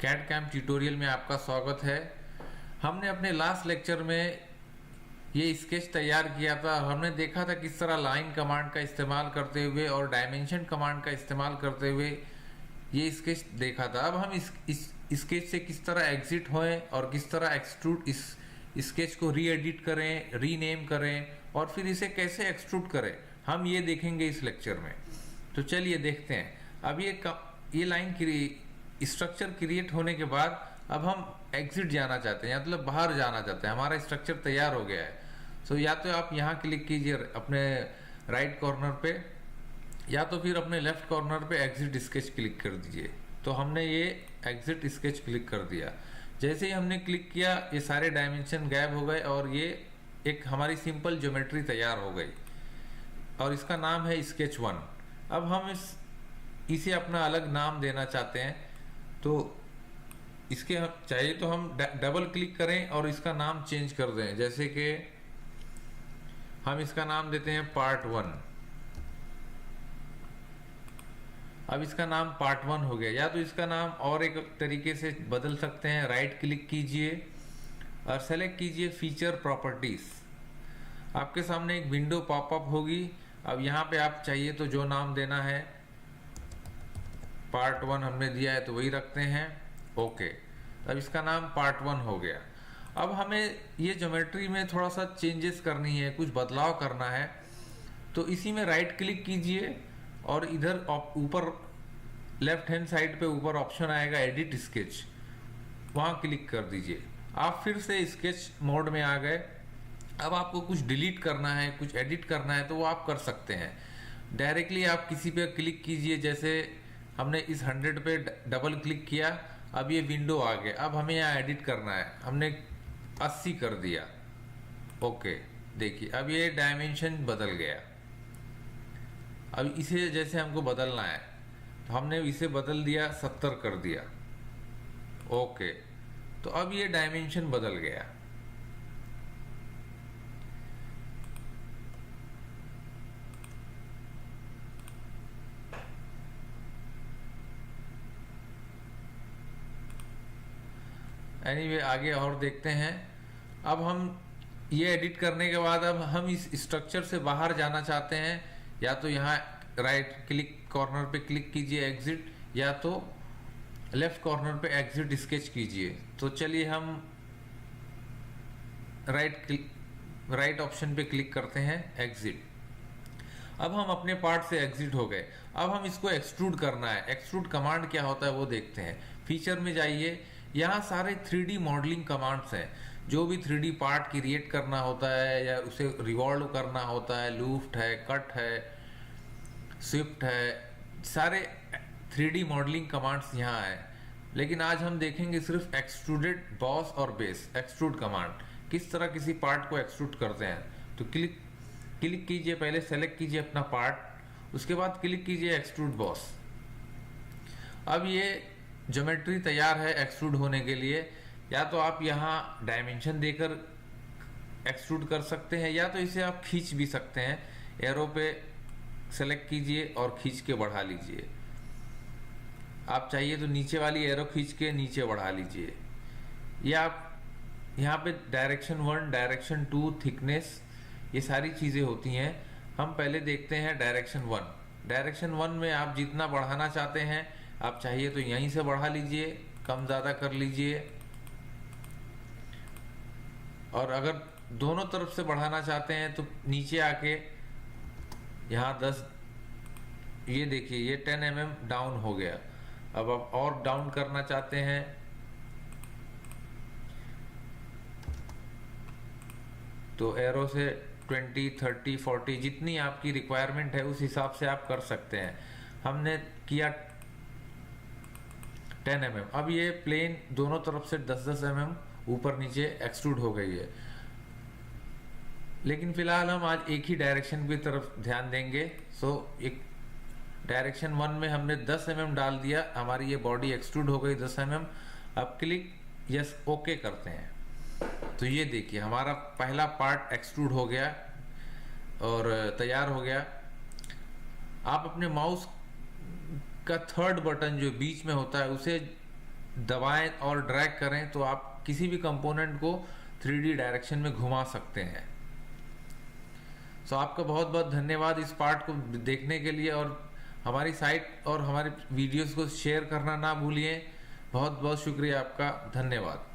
CAD camp tutorial में आपका स्वागत है। हमने अपने लास्ट लेक्चर में ये स्केच तैयार किया था। हमने देखा था किस तरह लाइन कमांड का इस्तेमाल करते हुए और डायमेंशन कमांड का इस्तेमाल करते हुए ये स्केच देखा था। अब हम इस स्केच से किस तरह एग्जिट होएं और किस तरह एक्सट्रूड इस स्केच को री एडिट करें, रीनेम करें और फिर इसे कैसे एक्सट्रूड करें, हम ये देखेंगे इस लेक्चर में। तो चलिए देखते हैं। अब ये लाइन स्ट्रक्चर क्रिएट होने के बाद अब हम एग्जिट जाना चाहते हैं, मतलब बाहर जाना चाहते हैं। हमारा स्ट्रक्चर तैयार हो गया है। सो या तो आप यहाँ क्लिक कीजिए अपने राइट कॉर्नर पे, या तो फिर अपने लेफ्ट कॉर्नर पे एग्जिट स्केच क्लिक कर दीजिए। तो हमने ये एग्जिट स्केच क्लिक कर दिया। जैसे ही हमने क्लिक किया ये सारे डायमेंशन गायब हो गए और ये एक हमारी सिंपल ज्योमेट्री तैयार हो गई और इसका नाम है स्केच 1। अब हम इसे अपना अलग नाम देना चाहते हैं, तो इसके चाहिए तो हम डबल क्लिक करें और इसका नाम चेंज कर दें। जैसे कि हम इसका नाम देते हैं पार्ट 1। अब इसका नाम पार्ट 1 हो गया। या तो इसका नाम और एक तरीके से बदल सकते हैं। राइट क्लिक कीजिए और सेलेक्ट कीजिए फीचर प्रॉपर्टीज। आपके सामने एक विंडो पॉपअप होगी। अब यहाँ पे आप चाहिए तो जो नाम देना है, पार्ट 1 हमने दिया है तो वही रखते हैं। ओके, अब इसका नाम पार्ट 1 हो गया। अब हमें ये ज्योमेट्री में थोड़ा सा चेंजेस करनी है, कुछ बदलाव करना है। तो इसी में राइट क्लिक कीजिए और इधर ऊपर लेफ्ट हैंड साइड पे ऊपर ऑप्शन आएगा एडिट स्केच, वहाँ क्लिक कर दीजिए। आप फिर से स्केच मोड में आ गए। अब आपको कुछ डिलीट करना है, कुछ एडिट करना है तो वो आप कर सकते हैं। डायरेक्टली आप किसी पे क्लिक कीजिए। जैसे हमने इस 100 पे डबल क्लिक किया, अब ये विंडो आ गया। अब हमें यहाँ एडिट करना है, हमने 80 कर दिया। ओके, देखिए अब ये डायमेंशन बदल गया। अब इसे जैसे हमको बदलना है तो हमने इसे बदल दिया, 70 कर दिया। ओके, तो अब ये डायमेंशन बदल गया। एनीवे आगे और देखते हैं। अब हम ये एडिट करने के बाद अब हम इस स्ट्रक्चर से बाहर जाना चाहते हैं। या तो यहाँ राइट क्लिक कॉर्नर पे क्लिक कीजिए एग्जिट, या तो लेफ्ट कॉर्नर पे एग्जिट स्केच कीजिए। तो चलिए हम राइट ऑप्शन पे क्लिक करते हैं एग्जिट। अब हम अपने पार्ट से एग्जिट हो गए। अब हम इसको एक्सट्रूड करना है। एक्सट्रूड कमांड क्या होता है वो देखते हैं। फीचर में जाइए, यहाँ सारे 3D मॉडलिंग कमांड्स हैं। जो भी 3D पार्ट क्रिएट करना होता है या उसे रिवॉल्व करना होता है, लूफ्ट है, कट है, स्विफ्ट है, सारे 3D मॉडलिंग कमांड्स यहाँ है। लेकिन आज हम देखेंगे सिर्फ एक्सट्रूडेड बॉस और बेस। एक्सट्रूड कमांड किस तरह किसी पार्ट को एक्सट्रूड करते हैं। तो क्लिक कीजिए, पहले सेलेक्ट कीजिए अपना पार्ट, उसके बाद क्लिक कीजिए एक्सट्रूड बॉस। अब ये ज्योमेट्री तैयार है एक्सट्रूड होने के लिए। या तो आप यहाँ डायमेंशन देकर एक्सट्रूड कर सकते हैं, या तो इसे आप खींच भी सकते हैं। एरो पे सेलेक्ट कीजिए और खींच के बढ़ा लीजिए। आप चाहिए तो नीचे वाली एरो खींच के नीचे बढ़ा लीजिए। या आप यहाँ पे डायरेक्शन 1, डायरेक्शन 2, थिकनेस, ये सारी चीज़ें होती हैं। हम पहले देखते हैं डायरेक्शन 1। डायरेक्शन 1 में आप जितना बढ़ाना चाहते हैं, आप चाहिए तो यहीं से बढ़ा लीजिए, कम ज़्यादा कर लीजिए। और अगर दोनों तरफ से बढ़ाना चाहते हैं तो नीचे आके यहाँ 10, ये देखिए ये 10 mm डाउन हो गया। अब आप और डाउन करना चाहते हैं तो एरो से 20, 30, 40 जितनी आपकी रिक्वायरमेंट है उस हिसाब से आप कर सकते हैं। हमने किया 10 mm। अब ये प्लेन दोनों तरफ से 10-10 mm ऊपर नीचे एक्सट्रूड हो गई है। लेकिन फिलहाल हम आज एक ही डायरेक्शन की तरफ ध्यान देंगे। सो एक डायरेक्शन 1 में हमने 10 mm डाल दिया, हमारी ये बॉडी एक्सट्रूड हो गई 10 mm। अब क्लिक यस ओके करते हैं तो ये देखिए हमारा पहला पार्ट एक्सट्रूड हो गया और तैयार हो गया। आप अपने माउस का 3rd बटन जो बीच में होता है उसे दबाएं और ड्रैग करें तो आप किसी भी कंपोनेंट को 3D डायरेक्शन में घुमा सकते हैं। सो आपका बहुत बहुत धन्यवाद इस पार्ट को देखने के लिए, और हमारी साइट और हमारे वीडियोस को शेयर करना ना भूलिए। बहुत बहुत शुक्रिया आपका, धन्यवाद।